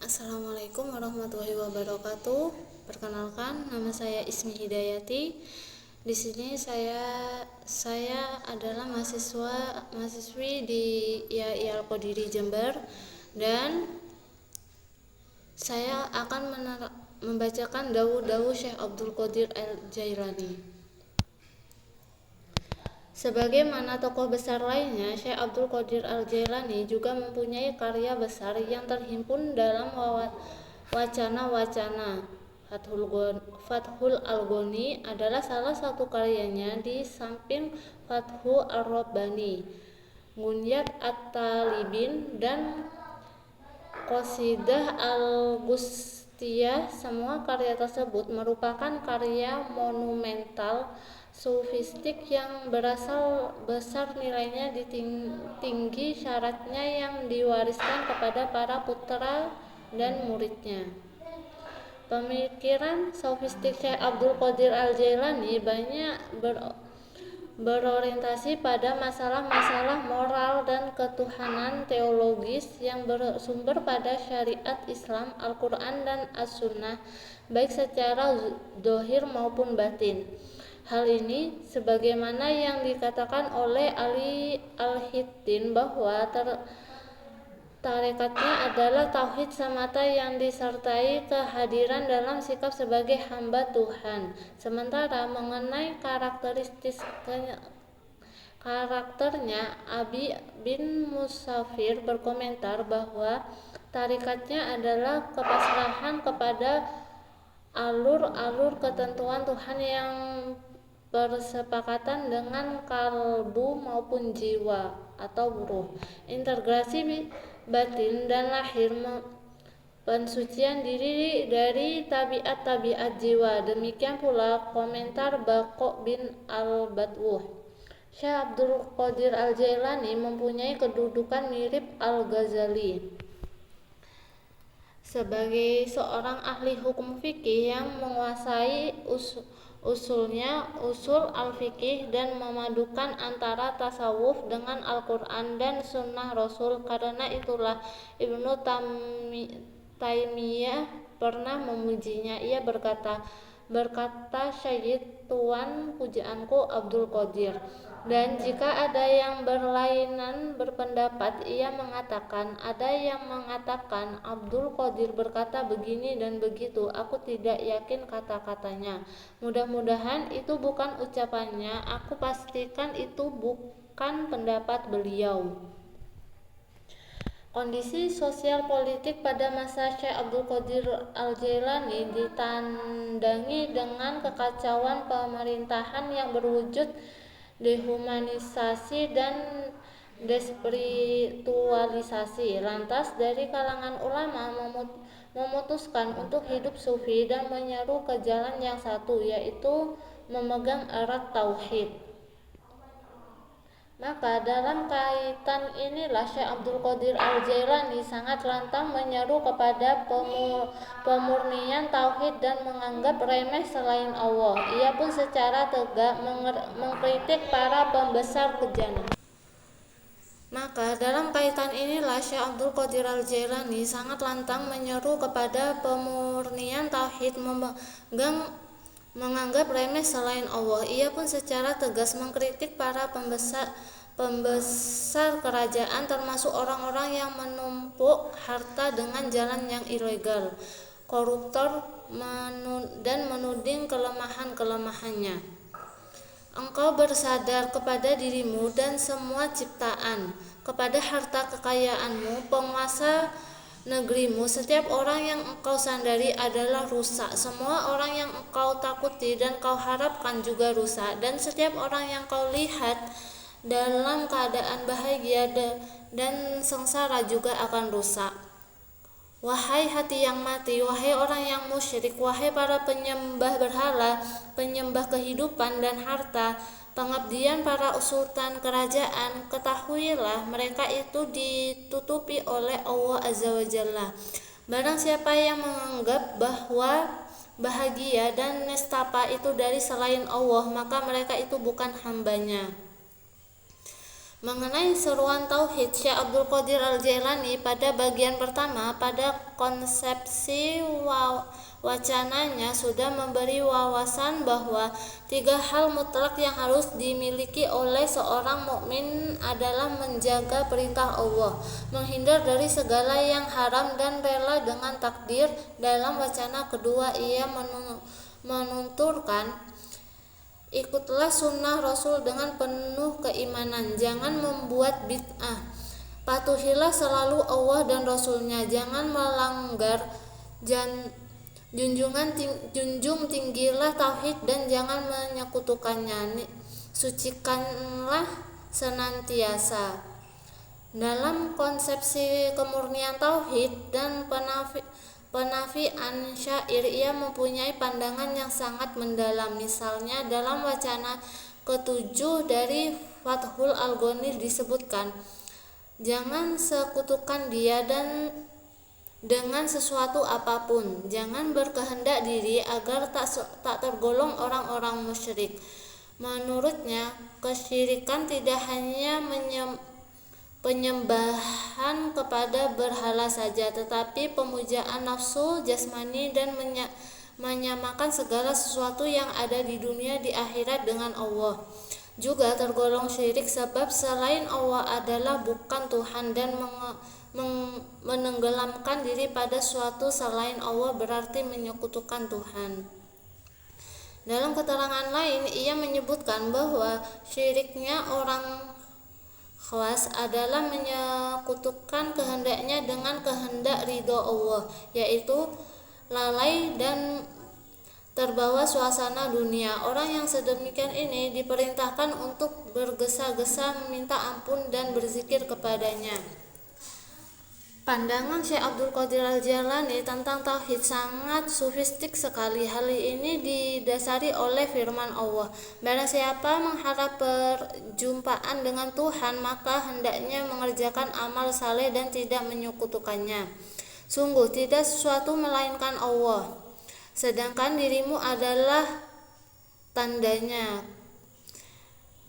Assalamualaikum warahmatullahi wabarakatuh. Perkenalkan, nama saya Ismi Hidayati. Di sini saya adalah mahasiswi di IAI Al-Qadiri Jember, dan saya akan membacakan dawuh Syekh Abdul Qadir Al-Jailani. Sebagaimana tokoh besar lainnya, Syekh Abdul Qadir Al-Jailani juga mempunyai karya besar yang terhimpun dalam wacana-wacana. Fathul Al-Ghani adalah salah satu karyanya, di samping Fathul Ar-Rabbani, Ghunyat At-Talibin, dan Qasidah Al-Ghustiyah. Semua karya tersebut merupakan karya monumental sufistik yang berasal besar nilainya tinggi syaratnya yang diwariskan kepada para putra dan muridnya. Pemikiran sofistik Syekh Abdul Qadir Al-Jailani banyak berorientasi pada masalah-masalah moral dan ketuhanan teologis yang bersumber pada syariat Islam, Al-Quran, dan As-Sunnah, baik secara zahir maupun batin. Hal ini sebagaimana yang dikatakan oleh Ali Al-Hidin bahwa tarekatnya adalah tauhid semata yang disertai kehadiran dalam sikap sebagai hamba Tuhan. Sementara mengenai karakternya, Abi bin Musafir berkomentar bahwa tarikatnya adalah kepasrahan kepada alur-alur ketentuan Tuhan yang bersepakatan dengan kalbu maupun jiwa atau ruh, integrasi batin dan lahir, pensucian diri dari tabiat-tabiat jiwa. Demikian pula komentar Baqo bin Al-Badwuh. Syekh Abdul Qadir Al-Jailani mempunyai kedudukan mirip Al-Ghazali sebagai seorang ahli hukum fikih yang menguasai usul al-fikih dan memadukan antara tasawuf dengan Al-Quran dan Sunnah Rasul. Karena itulah Ibnu Taimiyah pernah memujinya. Ia berkata Syahid, Tuan pujaanku Abdul Qadir. Dan jika ada yang berlainan berpendapat, ia mengatakan, ada yang mengatakan Abdul Qadir berkata begini dan begitu, aku tidak yakin kata-katanya. Mudah-mudahan itu bukan ucapannya, aku pastikan itu bukan pendapat beliau. Kondisi sosial politik pada masa Syekh Abdul Qadir Al-Jailani ditandangi dengan kekacauan pemerintahan yang berwujud dehumanisasi dan despiritualisasi. Lantas dari kalangan ulama memutuskan untuk hidup sufi dan menyeru ke jalan yang satu, yaitu memegang erat tauhid. Maka dalam kaitan inilah Syekh Abdul Qadir Al-Jailani sangat lantang menyeru kepada pemurnian tauhid dan menganggap remeh selain Allah. Ia pun secara tegak mengkritik para pembesar kejana. Maka dalam kaitan inilah Syekh Abdul Qadir Al-Jailani sangat lantang menyeru kepada pemurnian tauhid, menganggap remeh selain Allah. Ia pun secara tegas mengkritik para pembesar kerajaan, termasuk orang-orang yang menumpuk harta dengan jalan yang ilegal, koruptor, dan menuding kelemahan-kelemahannya. Engkau bersandar kepada dirimu dan semua ciptaan, kepada harta kekayaanmu, penguasa negerimu. Setiap orang yang engkau sandari adalah rusak. Semua orang yang engkau takuti dan kau harapkan juga rusak. Dan setiap orang yang kau lihat dalam keadaan bahagia dan sengsara juga akan rusak. Wahai hati yang mati, wahai orang yang musyrik, wahai para penyembah berhala, penyembah kehidupan dan harta, pengabdian para sultan kerajaan, ketahuilah mereka itu ditutupi oleh Allah Azza wa Jalla. Barang siapa yang menganggap bahwa bahagia dan nestapa itu dari selain Allah, maka mereka itu bukan hambanya. Mengenai seruan tauhid, Syekh Abdul Qadir Al-Jailani pada bagian pertama pada konsepsi wacananya sudah memberi wawasan bahwa 3 hal mutlak yang harus dimiliki oleh seorang mukmin adalah menjaga perintah Allah, menghindar dari segala yang haram dan rela dengan takdir. Dalam wacana kedua ia menunturkan, ikutlah sunnah Rasul dengan penuh keimanan, jangan membuat bid'ah, patuhilah selalu Allah dan Rasulnya, jangan melanggar, junjung tinggilah tauhid dan jangan menyekutukannya, sucikanlah senantiasa. Dalam konsepsi kemurnian tauhid dan penafian syair, ia mempunyai pandangan yang sangat mendalam. Misalnya dalam wacana ke-7 dari Fathul Al-Ghani disebutkan, jangan sekutukan dia dan dengan sesuatu apapun, jangan berkehendak diri agar tak tergolong orang-orang musyrik. Menurutnya, kesyirikan tidak hanya penyembahan kepada berhala saja, tetapi pemujaan nafsu jasmani dan menyamakan segala sesuatu yang ada di dunia di akhirat dengan Allah. Juga tergolong syirik sebab selain Allah adalah bukan Tuhan, dan menenggelamkan diri pada suatu selain Allah berarti menyekutukan Tuhan. Dalam keterangan lain ia menyebutkan bahwa syiriknya orang khawas adalah menyekutukan kehendaknya dengan kehendak ridho Allah, yaitu lalai dan terbawa suasana dunia. Orang yang sedemikian ini diperintahkan untuk bergesa-gesa meminta ampun dan berzikir kepadanya. Pandangan Syekh Abdul Qadir Al-Jailani tentang tauhid sangat sofistik sekali. Hal ini didasari oleh firman Allah, barang siapa mengharap perjumpaan dengan Tuhan, maka hendaknya mengerjakan amal saleh dan tidak menyekutukannya. Sungguh tidak sesuatu melainkan Allah, sedangkan dirimu adalah tandanya.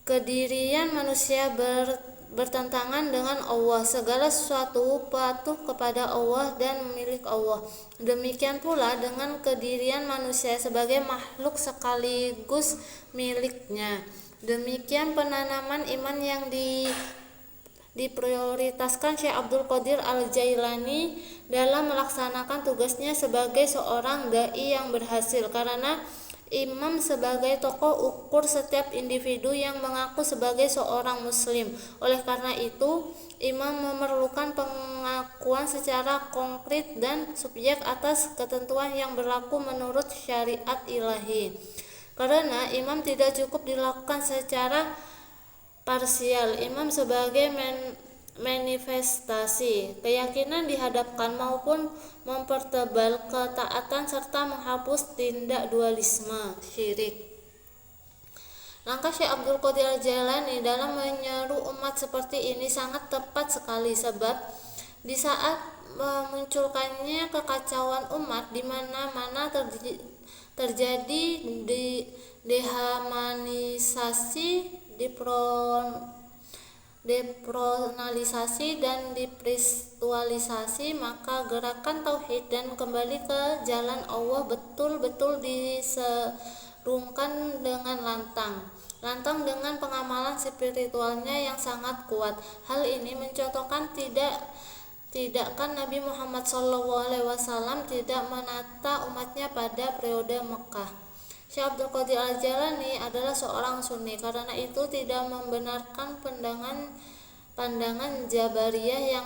Kedirian manusia bertentangan dengan Allah, segala sesuatu patuh kepada Allah dan milik Allah. Demikian pula dengan kedirian manusia sebagai makhluk sekaligus miliknya. Demikian penanaman iman yang diprioritaskan Syekh Abdul Qadir Al-Jailani dalam melaksanakan tugasnya sebagai seorang dai yang berhasil, karena imam sebagai tokoh ukur setiap individu yang mengaku sebagai seorang muslim. Oleh karena itu, imam memerlukan pengakuan secara konkret dan subjek atas ketentuan yang berlaku menurut syariat ilahi. Karena imam tidak cukup dilakukan secara parsial, imam sebagai manifestasi keyakinan dihadapkan maupun mempertebal ketaatan serta menghapus tindak dualisme syirik. Langkah Syekh Abdul Qadir Al-Jailani dalam menyeru umat seperti ini sangat tepat sekali, sebab di saat memunculkannya kekacauan umat di mana-mana terjadi dehamanisasi, depronalisasi dan dispiritualisasi, maka gerakan tauhid dan kembali ke jalan Allah betul-betul diserungkan dengan lantang dengan pengamalan spiritualnya yang sangat kuat. Hal ini mencontohkan tidakkan Nabi Muhammad SAW tidak menata umatnya pada periode Mekah. Syekh Abdul Qadir Al-Jailani adalah seorang Sunni, karena itu tidak membenarkan pandangan Jabariyah yang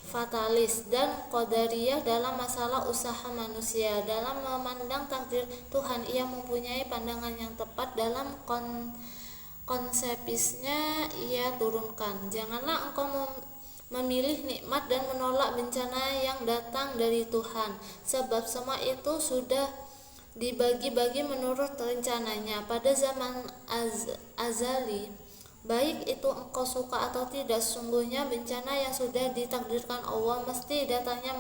fatalis dan Qadariyah dalam masalah usaha manusia. Dalam memandang takdir Tuhan, ia mempunyai pandangan yang tepat. Dalam konsepnya ia turunkan, janganlah engkau memilih nikmat dan menolak bencana yang datang dari Tuhan, sebab semua itu sudah dibagi-bagi menurut rencananya pada zaman azali, baik itu engkau suka atau tidak. Sesungguhnya bencana yang sudah ditakdirkan Allah mesti datangnya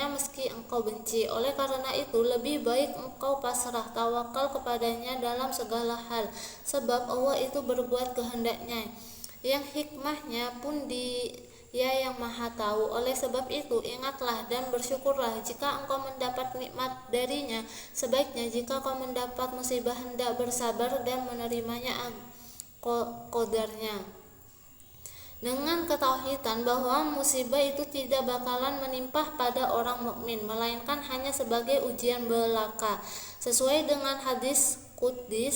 meski engkau benci. Oleh karena itu lebih baik engkau pasrah, tawakal kepadanya dalam segala hal, sebab Allah itu berbuat kehendaknya. yang hikmahnya pun Dia yang Maha Tahu. Oleh sebab itu, ingatlah dan bersyukurlah jika engkau mendapat nikmat darinya. Sebaiknya jika kau mendapat musibah, hendak bersabar dan menerimanya qadarnya, dengan ketauhidan bahwa musibah itu tidak bakalan menimpa pada orang mukmin, melainkan hanya sebagai ujian belaka. Sesuai dengan hadis qudsi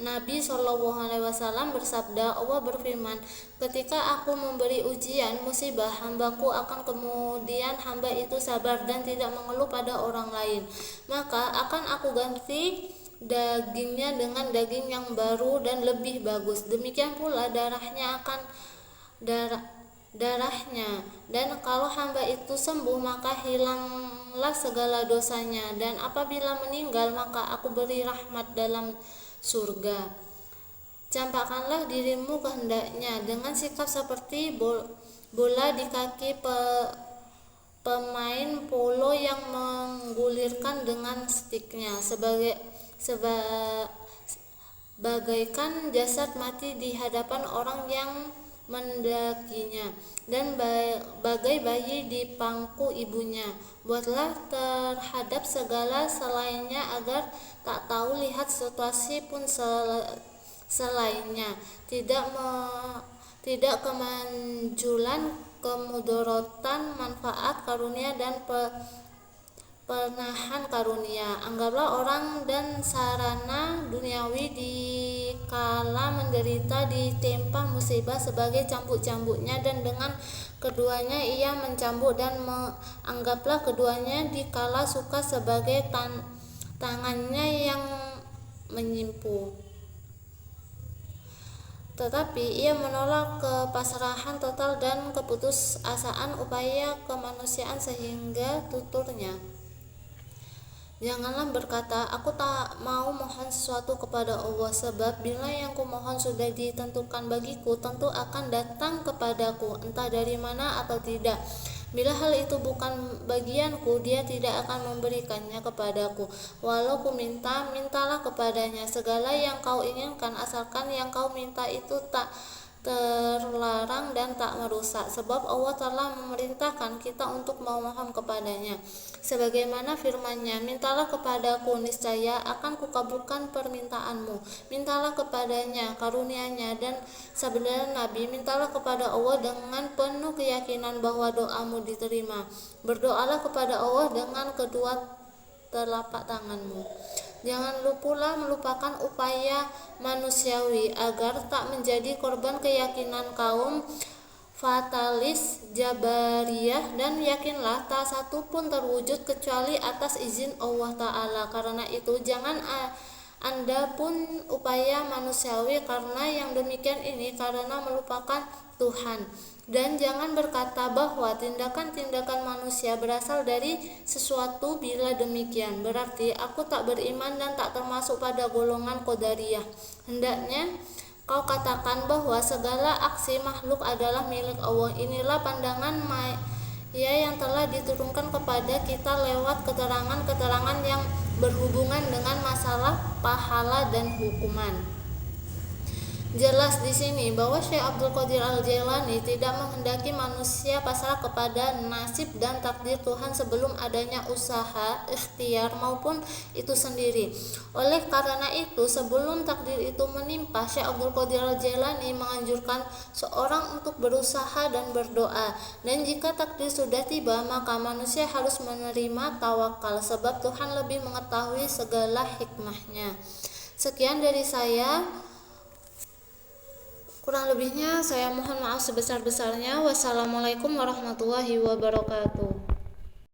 Nabi Shallallahu Alaihi Wasallam bersabda, Allah berfirman, ketika aku memberi ujian musibah hambaku, akan kemudian hamba itu sabar dan tidak mengeluh pada orang lain, maka akan aku ganti dagingnya dengan daging yang baru dan lebih bagus. Demikian pula darahnya, dan kalau hamba itu sembuh maka hilanglah segala dosanya, dan apabila meninggal maka aku beri rahmat dalam surga. Campakkanlah dirimu kehendaknya dengan sikap seperti bola di kaki pemain polo yang menggulirkan dengan stiknya, bagaikan jasad mati di hadapan orang yang mendakinya, dan bagai bayi di pangku ibunya. Buatlah terhadap segala selainnya agar tak tahu lihat situasi pun selainnya, tidak kemanjulan, kemudorotan, manfaat, karunia, dan penahan karunia. Anggaplah orang dan sarana duniawi di kala menderita ditimpa musibah sebagai cambuk-cambuknya, dan dengan keduanya ia mencambuk, dan anggaplah keduanya di kala suka sebagai tangannya yang menyimpu. Tetapi ia menolak kepasrahan total dan keputusasaan upaya kemanusiaan, sehingga tuturnya, janganlah berkata, aku tak mau mohon sesuatu kepada Allah, sebab bila yang kumohon sudah ditentukan bagiku, tentu akan datang kepadaku, entah dari mana atau tidak. Bila hal itu bukan bagianku, Dia tidak akan memberikannya kepadaku. Walau ku minta, mintalah kepadanya segala yang kau inginkan, asalkan yang kau minta itu tak terlarang dan tak merusak, sebab Allah telah memerintahkan kita untuk memohon kepadanya. Sebagaimana firman-Nya, mintalah kepadaku, niscaya akan kukabulkan permintaanmu. Mintalah kepadanya karunia-Nya, dan sabda Nabi, mintalah kepada Allah dengan penuh keyakinan bahwa doamu diterima. Berdoalah kepada Allah dengan kedua telapak tanganmu. Jangan pula melupakan upaya manusiawi agar tak menjadi korban keyakinan kaum fatalis Jabariyah, dan yakinlah tak satu pun terwujud kecuali atas izin Allah Ta'ala. Karena itu jangan Anda pun upaya manusiawi karena yang demikian ini karena melupakan Tuhan. Dan jangan berkata bahwa tindakan-tindakan manusia berasal dari sesuatu. Bila demikian, berarti aku tak beriman dan tak termasuk pada golongan Qadariyah. Hendaknya kau katakan bahwa segala aksi makhluk adalah milik Allah. Inilah pandangan yang telah diturunkan kepada kita lewat keterangan-keterangan yang berhubungan dengan masalah pahala dan hukuman. Jelas di sini bahwa Syekh Abdul Qadir Al-Jailani tidak menghendaki manusia pasrah kepada nasib dan takdir Tuhan sebelum adanya usaha, ikhtiar maupun itu sendiri. Oleh karena itu, sebelum takdir itu menimpa, Syekh Abdul Qadir Al-Jailani menganjurkan seorang untuk berusaha dan berdoa. Dan jika takdir sudah tiba, maka manusia harus menerima tawakal, sebab Tuhan lebih mengetahui segala hikmahnya. Sekian dari saya. Kurang lebihnya saya mohon maaf sebesar-besarnya. Wassalamualaikum warahmatullahi wabarakatuh.